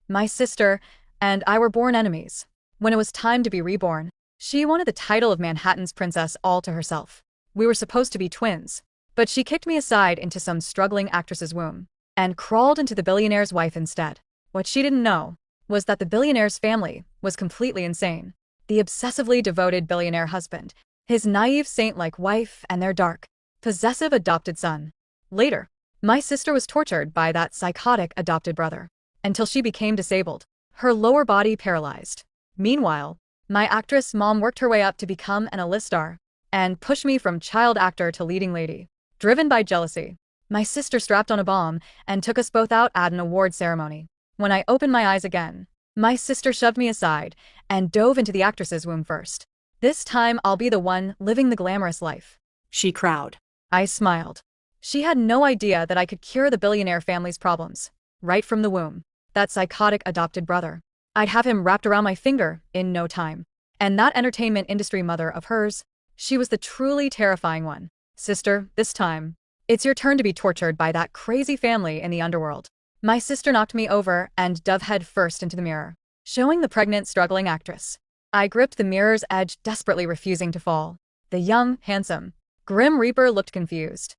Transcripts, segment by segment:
My sister and I were born enemies. When it was time to be reborn, she wanted the title of Manhattan's princess all to herself. We were supposed to be twins, but she kicked me aside into some struggling actress's womb and crawled into the billionaire's wife instead. What she didn't know was that the billionaire's family was completely insane. The obsessively devoted billionaire husband, his naive saint-like wife, and their dark, possessive adopted son. Later, my sister was tortured by that psychotic adopted brother until she became disabled, her lower body paralyzed. Meanwhile, my actress mom worked her way up to become an A-list star and pushed me from child actor to leading lady. Driven by jealousy, my sister strapped on a bomb and took us both out at an award ceremony. When I opened my eyes again, my sister shoved me aside and dove into the actress's womb first. This time I'll be the one living the glamorous life, she crowed. I smiled. She had no idea that I could cure the billionaire family's problems right from the womb. That psychotic adopted brother, I'd have him wrapped around my finger in no time. And that entertainment industry mother of hers, she was the truly terrifying one. Sister, this time, it's your turn to be tortured by that crazy family in the underworld. My sister knocked me over and dove head first into the mirror, showing the pregnant, struggling actress. I gripped the mirror's edge, desperately refusing to fall. The young, handsome, grim Reaper looked confused.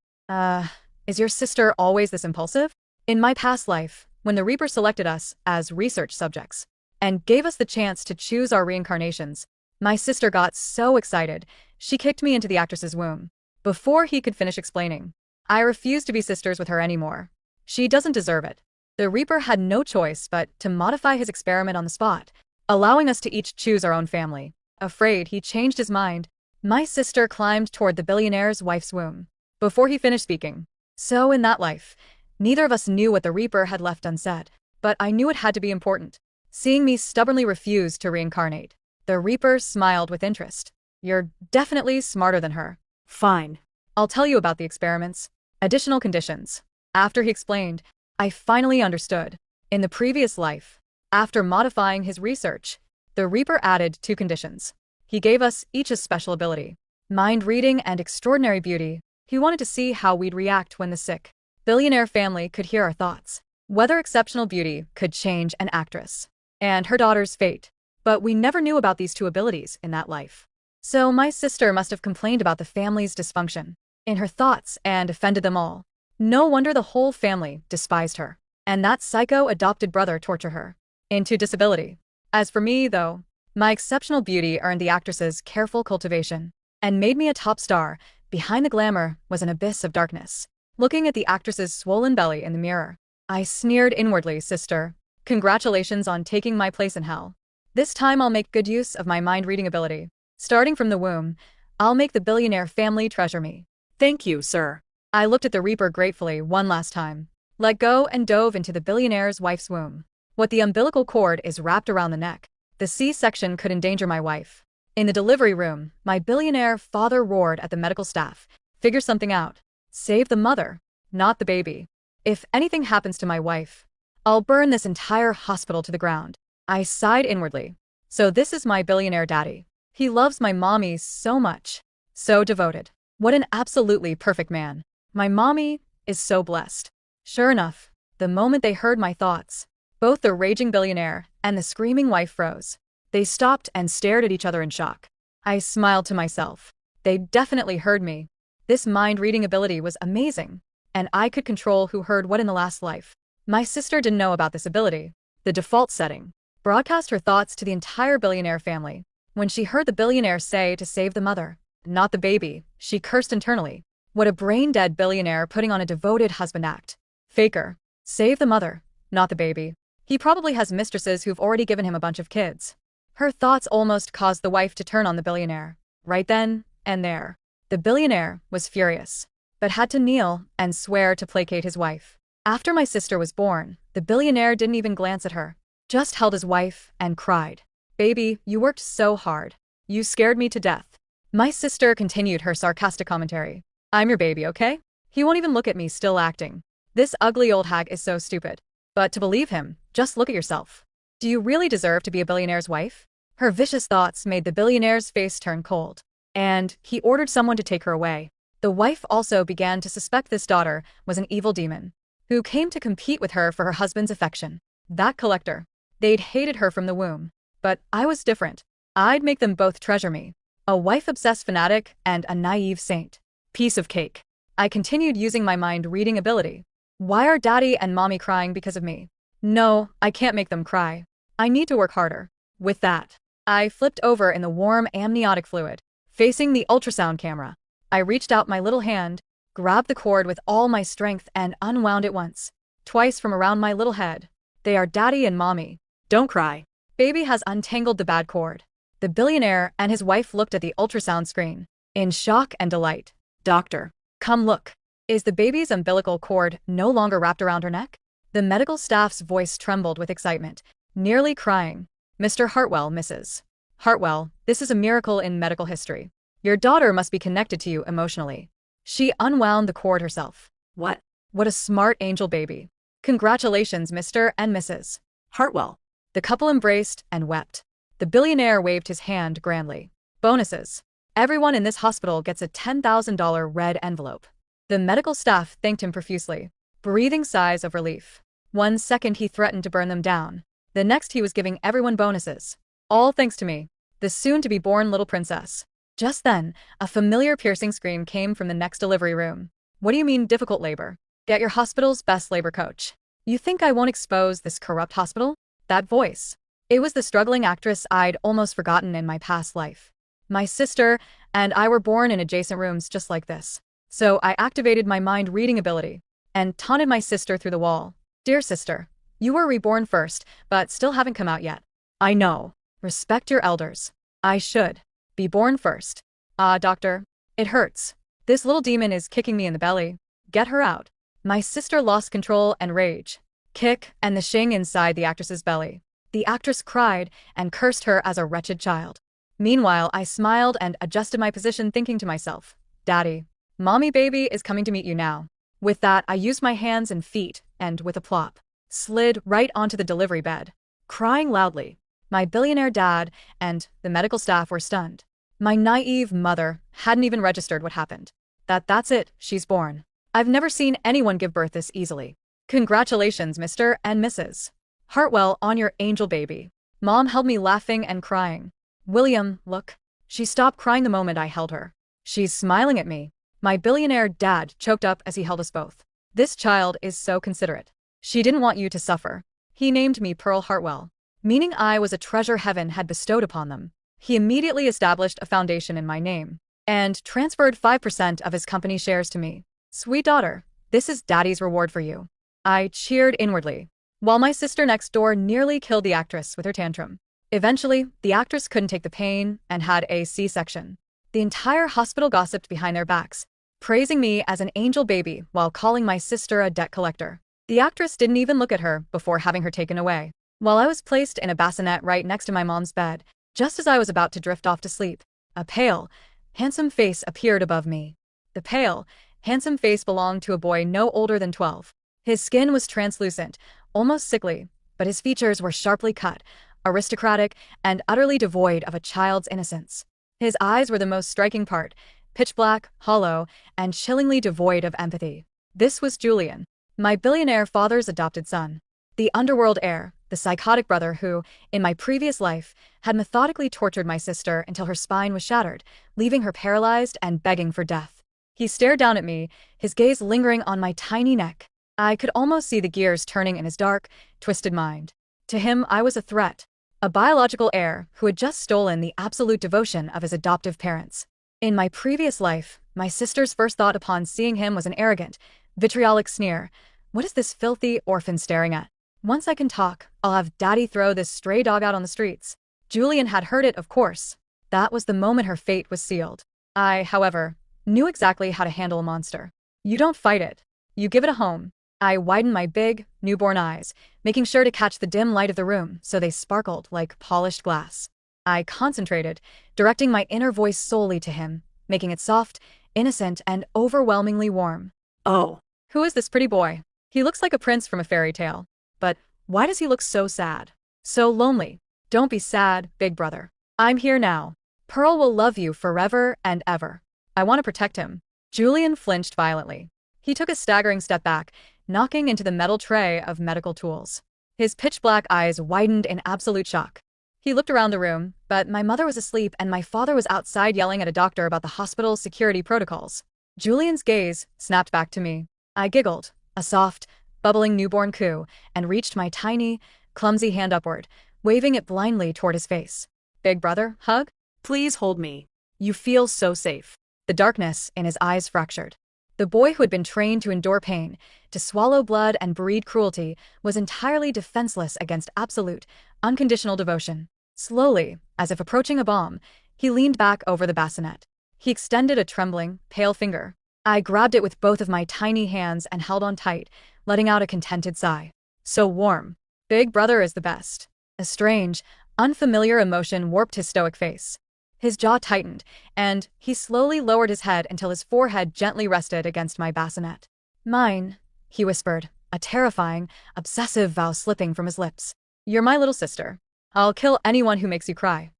Is your sister always this impulsive? In my past life, when the Reaper selected us as research subjects and gave us the chance to choose our reincarnations, my sister got so excited, she kicked me into the actress's womb. Before he could finish explaining, I refused to be sisters with her anymore. She doesn't deserve it. The Reaper had no choice but to modify his experiment on the spot, allowing us to each choose our own family. Afraid he changed his mind, my sister climbed toward the billionaire's wife's womb before he finished speaking. So in that life, neither of us knew what the Reaper had left unsaid, but I knew it had to be important. Seeing me stubbornly refuse to reincarnate, the Reaper smiled with interest. You're definitely smarter than her. Fine. I'll tell you about the experiments. Additional conditions. After he explained, I finally understood. In the previous life, after modifying his research, the Reaper added 2 conditions. He gave us each a special ability, mind reading and extraordinary beauty. He wanted to see how we'd react when the sick billionaire family could hear our thoughts, whether exceptional beauty could change an actress and her daughter's fate. But we never knew about these 2 abilities in that life. So my sister must have complained about the family's dysfunction in her thoughts and offended them all. No wonder the whole family despised her, and that psycho adopted brother tortured her into disability. As for me, though, my exceptional beauty earned the actress's careful cultivation and made me a top star. Behind the glamour was an abyss of darkness. Looking at the actress's swollen belly in the mirror, I sneered inwardly. Sister, congratulations on taking my place in hell. This time I'll make good use of my mind-reading ability. Starting from the womb, I'll make the billionaire family treasure me. Thank you, sir. I looked at the Reaper gratefully one last time, let go and dove into the billionaire's wife's womb. What the umbilical cord is wrapped around the neck. The C-section could endanger my wife. In the delivery room, my billionaire father roared at the medical staff. Figure something out. Save the mother, not the baby. If anything happens to my wife, I'll burn this entire hospital to the ground. I sighed inwardly. So this is my billionaire daddy. He loves my mommy so much. So devoted. What an absolutely perfect man. My mommy is so blessed. Sure enough, the moment they heard my thoughts, both the raging billionaire and the screaming wife froze. They stopped and stared at each other in shock. I smiled to myself. They definitely heard me. This mind-reading ability was amazing, and I could control who heard what in the last life. My sister didn't know about this ability. The default setting broadcast her thoughts to the entire billionaire family. When she heard the billionaire say to save the mother, not the baby, she cursed internally. What a brain-dead billionaire putting on a devoted husband act. Faker. Save the mother, not the baby. He probably has mistresses who've already given him a bunch of kids. Her thoughts almost caused the wife to turn on the billionaire. Right then and there. The billionaire was furious, but had to kneel and swear to placate his wife. After my sister was born, the billionaire didn't even glance at her, just held his wife and cried, "Baby, you worked so hard. You scared me to death." My sister continued her sarcastic commentary. "I'm your baby, okay? He won't even look at me, still acting. This ugly old hag is so stupid. But to believe him, just look at yourself. Do you really deserve to be a billionaire's wife?" Her vicious thoughts made the billionaire's face turn cold, and he ordered someone to take her away. The wife also began to suspect this daughter was an evil demon, who came to compete with her for her husband's affection. That collector, They'd hated her from the womb. But I was different. I'd make them both treasure me. A wife-obsessed fanatic and a naive saint. Piece of cake. I continued using my mind-reading ability. Why are daddy and mommy crying because of me? No, I can't make them cry. I need to work harder. With that, I flipped over in the warm amniotic fluid, facing the ultrasound camera. I reached out my little hand, grabbed the cord with all my strength and unwound it once, twice from around my little head. They are daddy and mommy. Don't cry. Baby has untangled the bad cord. The billionaire and his wife looked at the ultrasound screen, in shock and delight. Doctor, come look. Is the baby's umbilical cord no longer wrapped around her neck? The medical staff's voice trembled with excitement, nearly crying. Mr. Hartwell, Mrs. Hartwell, this is a miracle in medical history. Your daughter must be connected to you emotionally. She unwound the cord herself. What? What a smart angel baby. Congratulations, Mr. and Mrs. Hartwell. The couple embraced and wept. The billionaire waved his hand grandly. Bonuses. Everyone in this hospital gets a $10,000 red envelope. The medical staff thanked him profusely, breathing sighs of relief. 1 second he threatened to burn them down. The next he was giving everyone bonuses. All thanks to me, the soon-to-be-born little princess. Just then, a familiar piercing scream came from the next delivery room. What do you mean difficult labor? Get your hospital's best labor coach. You think I won't expose this corrupt hospital? That voice. It was the struggling actress I'd almost forgotten in my past life. My sister and I were born in adjacent rooms just like this. So I activated my mind-reading ability and taunted my sister through the wall. Dear sister, you were reborn first, but still haven't come out yet. I know. Respect your elders. I should be born first. Doctor, it hurts. This little demon is kicking me in the belly. Get her out. My sister lost control and rage. Kick and the shing inside the actress's belly. The actress cried and cursed her as a wretched child. Meanwhile, I smiled and adjusted my position, thinking to myself, Daddy, mommy baby is coming to meet you now. With that, I used my hands and feet and, with a plop, slid right onto the delivery bed, crying loudly. My billionaire dad and the medical staff were stunned. My naive mother hadn't even registered what happened. That's it, she's born. I've never seen anyone give birth this easily. Congratulations, Mr. and Mrs. Hartwell, on your angel baby. Mom held me laughing and crying. William, look. She stopped crying the moment I held her. She's smiling at me. My billionaire dad choked up as he held us both. This child is so considerate. She didn't want you to suffer. He named me Pearl Hartwell, meaning I was a treasure heaven had bestowed upon them. He immediately established a foundation in my name and transferred 5% of his company shares to me. Sweet daughter, this is Daddy's reward for you. I cheered inwardly, while my sister next door nearly killed the actress with her tantrum. Eventually, the actress couldn't take the pain and had a C-section. The entire hospital gossiped behind their backs, praising me as an angel baby while calling my sister a debt collector. The actress didn't even look at her before having her taken away. While I was placed in a bassinet right next to my mom's bed, just as I was about to drift off to sleep, a pale, handsome face appeared above me. The pale, handsome face belonged to a boy no older than 12. His skin was translucent, almost sickly, but his features were sharply cut, aristocratic, and utterly devoid of a child's innocence. His eyes were the most striking part, pitch black, hollow, and chillingly devoid of empathy. This was Julian, my billionaire father's adopted son. The underworld heir, the psychotic brother who, in my previous life, had methodically tortured my sister until her spine was shattered, leaving her paralyzed and begging for death. He stared down at me, his gaze lingering on my tiny neck. I could almost see the gears turning in his dark, twisted mind. To him, I was a threat, a biological heir who had just stolen the absolute devotion of his adoptive parents. In my previous life, my sister's first thought upon seeing him was an arrogant, vitriolic sneer. What is this filthy orphan staring at? Once I can talk, I'll have Daddy throw this stray dog out on the streets. Julian had heard it, of course. That was the moment her fate was sealed. I, however, knew exactly how to handle a monster. You don't fight it. You give it a home. I widened my big, newborn eyes, making sure to catch the dim light of the room so they sparkled like polished glass. I concentrated, directing my inner voice solely to him, making it soft, innocent, and overwhelmingly warm. Oh, who is this pretty boy? He looks like a prince from a fairy tale. But why does he look so sad? So lonely. Don't be sad, big brother. I'm here now. Pearl will love you forever and ever. I want to protect him. Julian flinched violently. He took a staggering step back, knocking into the metal tray of medical tools. His pitch-black eyes widened in absolute shock. He looked around the room, but my mother was asleep and my father was outside yelling at a doctor about the hospital's security protocols. Julian's gaze snapped back to me. I giggled, a soft, bubbling newborn coo, and reached my tiny, clumsy hand upward, waving it blindly toward his face. Big brother, hug? Please hold me. You feel so safe. The darkness in his eyes fractured. The boy who had been trained to endure pain, to swallow blood and breed cruelty, was entirely defenseless against absolute, unconditional devotion. Slowly, as if approaching a bomb, he leaned back over the bassinet. He extended a trembling, pale finger. I grabbed it with both of my tiny hands and held on tight, letting out a contented sigh. So warm. Big brother is the best. A strange, unfamiliar emotion warped his stoic face. His jaw tightened, and he slowly lowered his head until his forehead gently rested against my bassinet. Mine, he whispered, a terrifying, obsessive vow slipping from his lips. You're my little sister. I'll kill anyone who makes you cry.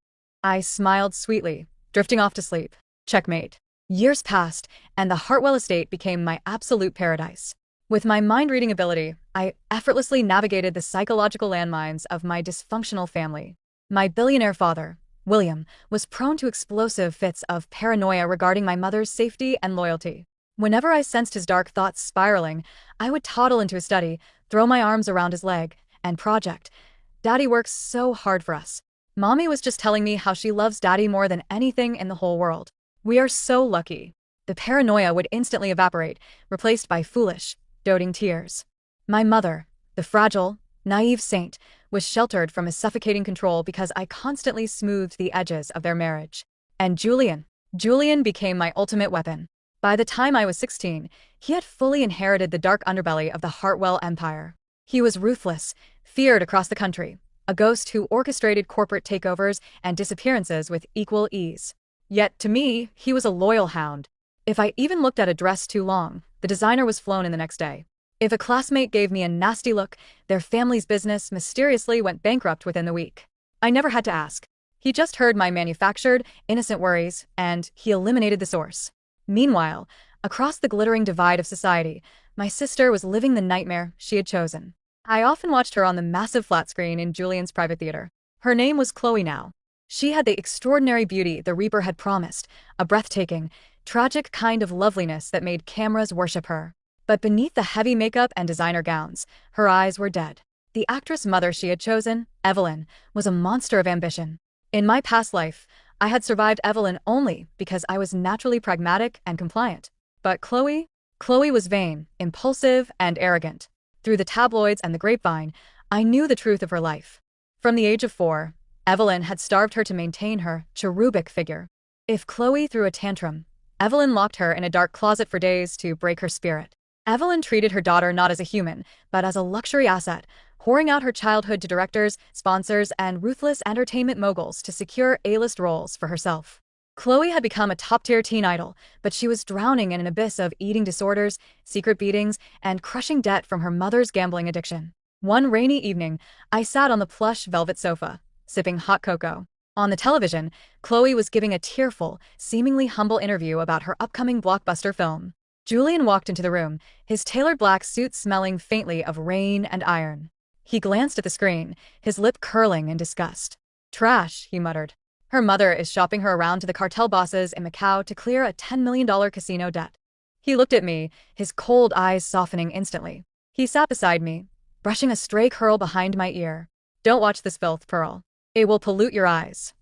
I smiled sweetly, drifting off to sleep. Checkmate. Years passed, and the Hartwell estate became my absolute paradise. With my mind-reading ability, I effortlessly navigated the psychological landmines of my dysfunctional family. My billionaire father, William, was prone to explosive fits of paranoia regarding my mother's safety and loyalty. Whenever I sensed his dark thoughts spiraling, I would toddle into his study, throw my arms around his leg, and project. Daddy works so hard for us. Mommy was just telling me how she loves Daddy more than anything in the whole world. We are so lucky. The paranoia would instantly evaporate, replaced by foolish, doting tears. My mother, the fragile, naive saint, was sheltered from his suffocating control because I constantly smoothed the edges of their marriage. And Julian became my ultimate weapon. By the time I was 16, he had fully inherited the dark underbelly of the Hartwell empire. He was ruthless, feared across the country, a ghost who orchestrated corporate takeovers and disappearances with equal ease. Yet, to me, he was a loyal hound. If I even looked at a dress too long, the designer was flown in the next day. If a classmate gave me a nasty look, their family's business mysteriously went bankrupt within the week. I never had to ask. He just heard my manufactured, innocent worries, and he eliminated the source. Meanwhile, across the glittering divide of society, my sister was living the nightmare she had chosen. I often watched her on the massive flat screen in Julian's private theater. Her name was Chloe now. She had the extraordinary beauty the Reaper had promised, a breathtaking, tragic kind of loveliness that made cameras worship her. But beneath the heavy makeup and designer gowns, her eyes were dead. The actress mother she had chosen, Evelyn, was a monster of ambition. In my past life, I had survived Evelyn only because I was naturally pragmatic and compliant. But Chloe was vain, impulsive, and arrogant. Through the tabloids and the grapevine, I knew the truth of her life. From the age of 4, Evelyn had starved her to maintain her cherubic figure. If Chloe threw a tantrum, Evelyn locked her in a dark closet for days to break her spirit. Evelyn treated her daughter not as a human, but as a luxury asset, whoring out her childhood to directors, sponsors, and ruthless entertainment moguls to secure A-list roles for herself. Chloe had become a top-tier teen idol, but she was drowning in an abyss of eating disorders, secret beatings, and crushing debt from her mother's gambling addiction. One rainy evening, I sat on the plush velvet sofa, sipping hot cocoa. On the television, Chloe was giving a tearful, seemingly humble interview about her upcoming blockbuster film. Julian walked into the room, his tailored black suit smelling faintly of rain and iron. He glanced at the screen, his lip curling in disgust. Trash, he muttered. Her mother is shopping her around to the cartel bosses in Macau to clear a $10 million casino debt. He looked at me, his cold eyes softening instantly. He sat beside me, brushing a stray curl behind my ear. Don't watch this filth, Pearl. It will pollute your eyes.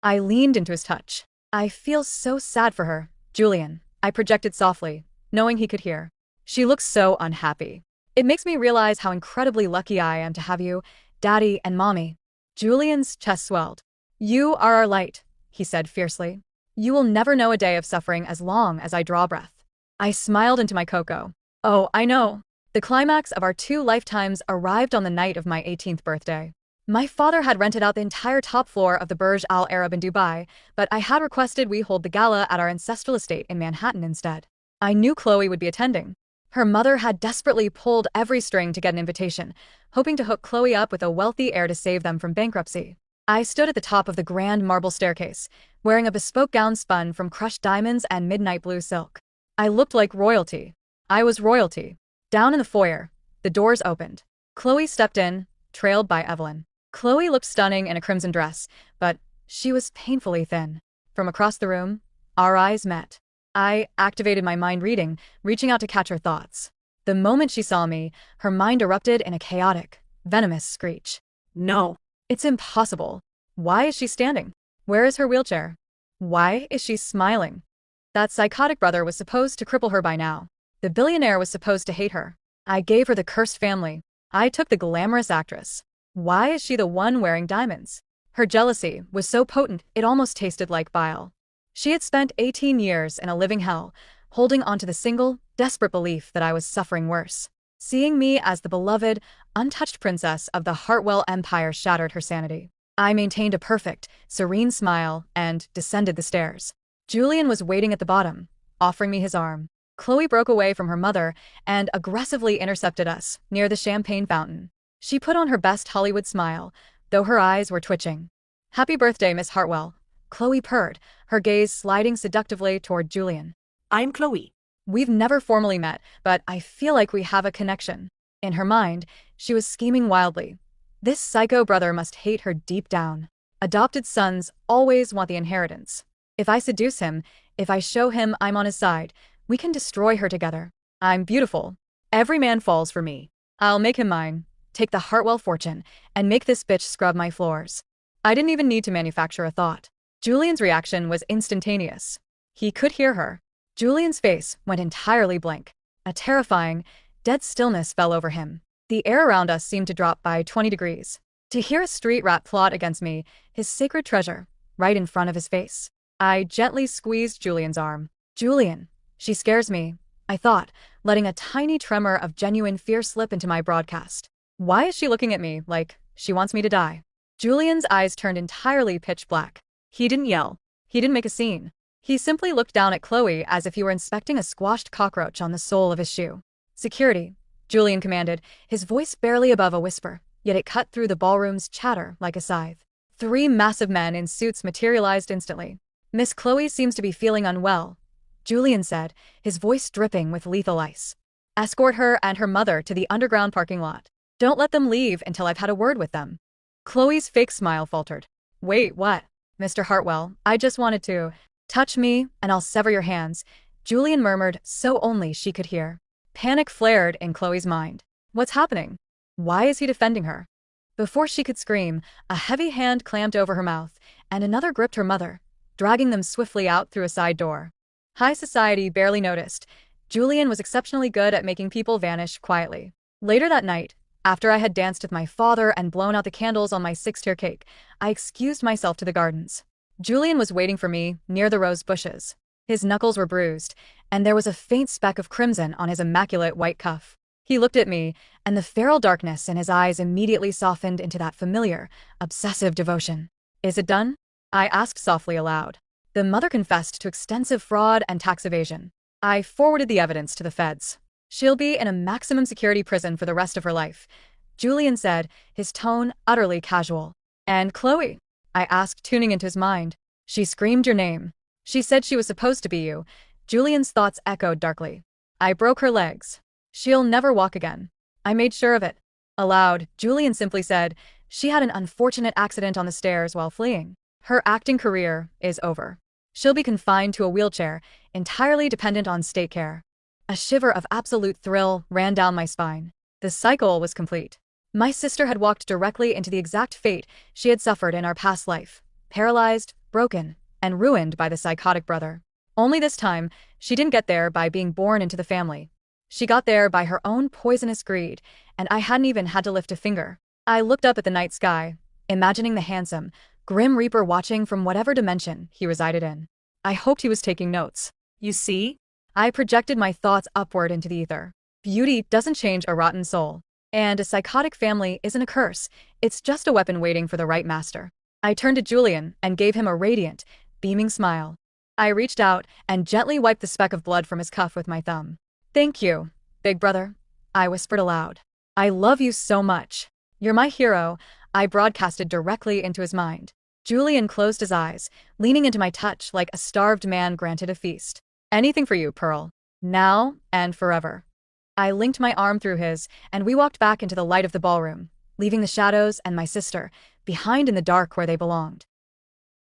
I leaned into his touch. I feel so sad for her, Julian, I projected softly, knowing he could hear. She looks so unhappy. It makes me realize how incredibly lucky I am to have you, Daddy and Mommy. Julian's chest swelled. You are our light, he said fiercely. You will never know a day of suffering as long as I draw breath. I smiled into my cocoa. Oh, I know. The climax of our 2 lifetimes arrived on the night of my 18th birthday. My father had rented out the entire top floor of the Burj Al Arab in Dubai, but I had requested we hold the gala at our ancestral estate in Manhattan instead. I knew Chloe would be attending. Her mother had desperately pulled every string to get an invitation, hoping to hook Chloe up with a wealthy heir to save them from bankruptcy. I stood at the top of the grand marble staircase, wearing a bespoke gown spun from crushed diamonds and midnight blue silk. I looked like royalty. I was royalty. Down in the foyer, the doors opened. Chloe stepped in, trailed by Evelyn. Chloe looked stunning in a crimson dress, but she was painfully thin. From across the room, our eyes met. I activated my mind reading, reaching out to catch her thoughts. The moment she saw me, her mind erupted in a chaotic, venomous screech. No. It's impossible. Why is she standing? Where is her wheelchair? Why is she smiling? That psychotic brother was supposed to cripple her by now. The billionaire was supposed to hate her. I gave her the cursed family. I took the glamorous actress. Why is she the one wearing diamonds? Her jealousy was so potent it almost tasted like bile. She had spent 18 years in a living hell, holding on to the single, desperate belief that I was suffering worse. Seeing me as the beloved, untouched princess of the Hartwell Empire shattered her sanity. I maintained a perfect, serene smile and descended the stairs. Julian was waiting at the bottom, offering me his arm. Chloe broke away from her mother and aggressively intercepted us near the champagne fountain. She put on her best Hollywood smile, though her eyes were twitching. "Happy birthday, Miss Hartwell," Chloe purred, her gaze sliding seductively toward Julian. I'm Chloe. "We've never formally met, but I feel like we have a connection." In her mind, she was scheming wildly. This psycho brother must hate her deep down. Adopted sons always want the inheritance. If I seduce him, if I show him I'm on his side, we can destroy her together. I'm beautiful. Every man falls for me. I'll make him mine, take the Hartwell fortune, and make this bitch scrub my floors. I didn't even need to manufacture a thought. Julian's reaction was instantaneous. He could hear her. Julian's face went entirely blank. A terrifying, dead stillness fell over him. The air around us seemed to drop by 20 degrees. To hear a street rat plot against me, his sacred treasure, right in front of his face. I gently squeezed Julian's arm. "Julian, she scares me," I thought, letting a tiny tremor of genuine fear slip into my broadcast. Why is she looking at me like she wants me to die? Julian's eyes turned entirely pitch black. He didn't yell. He didn't make a scene. He simply looked down at Chloe as if he were inspecting a squashed cockroach on the sole of his shoe. "Security," Julian commanded, his voice barely above a whisper, yet it cut through the ballroom's chatter like a scythe. 3 massive men in suits materialized instantly. "Miss Chloe seems to be feeling unwell," Julian said, his voice dripping with lethal ice. "Escort her and her mother to the underground parking lot. Don't let them leave until I've had a word with them." Chloe's fake smile faltered. "Wait, what? Mr. Hartwell, I just wanted to touch me, and I'll sever your hands," Julian murmured so only she could hear. Panic flared in Chloe's mind. What's happening? Why is he defending her? Before she could scream, a heavy hand clamped over her mouth, and another gripped her mother, dragging them swiftly out through a side door. High society barely noticed. Julian was exceptionally good at making people vanish quietly. Later that night, after I had danced with my father and blown out the candles on my 6-tier cake, I excused myself to the gardens. Julian was waiting for me near the rose bushes. His knuckles were bruised, and there was a faint speck of crimson on his immaculate white cuff. He looked at me, and the feral darkness in his eyes immediately softened into that familiar, obsessive devotion. "Is it done?" I asked softly aloud. The mother confessed to extensive fraud and tax evasion. I forwarded the evidence to the feds. "She'll be in a maximum security prison for the rest of her life," Julian said, his tone utterly casual. "And Chloe?" I asked, tuning into his mind. "She screamed your name. She said she was supposed to be you." Julian's thoughts echoed darkly. "I broke her legs. She'll never walk again. I made sure of it." Aloud, Julian simply said, "She had an unfortunate accident on the stairs while fleeing. Her acting career is over. She'll be confined to a wheelchair, entirely dependent on state care." A shiver of absolute thrill ran down my spine. The cycle was complete. My sister had walked directly into the exact fate she had suffered in our past life, paralyzed, broken, and ruined by the psychotic brother. Only this time, she didn't get there by being born into the family. She got there by her own poisonous greed, and I hadn't even had to lift a finger. I looked up at the night sky, imagining the handsome, grim Reaper watching from whatever dimension he resided in. I hoped he was taking notes. You see? I projected my thoughts upward into the ether. Beauty doesn't change a rotten soul. And a psychotic family isn't a curse, it's just a weapon waiting for the right master. I turned to Julian and gave him a radiant, beaming smile. I reached out and gently wiped the speck of blood from his cuff with my thumb. "Thank you, big brother," I whispered aloud. "I love you so much. You're my hero," I broadcasted directly into his mind. Julian closed his eyes, leaning into my touch like a starved man granted a feast. "Anything for you, Pearl. Now and forever." I linked my arm through his, and we walked back into the light of the ballroom, leaving the shadows and my sister behind in the dark where they belonged.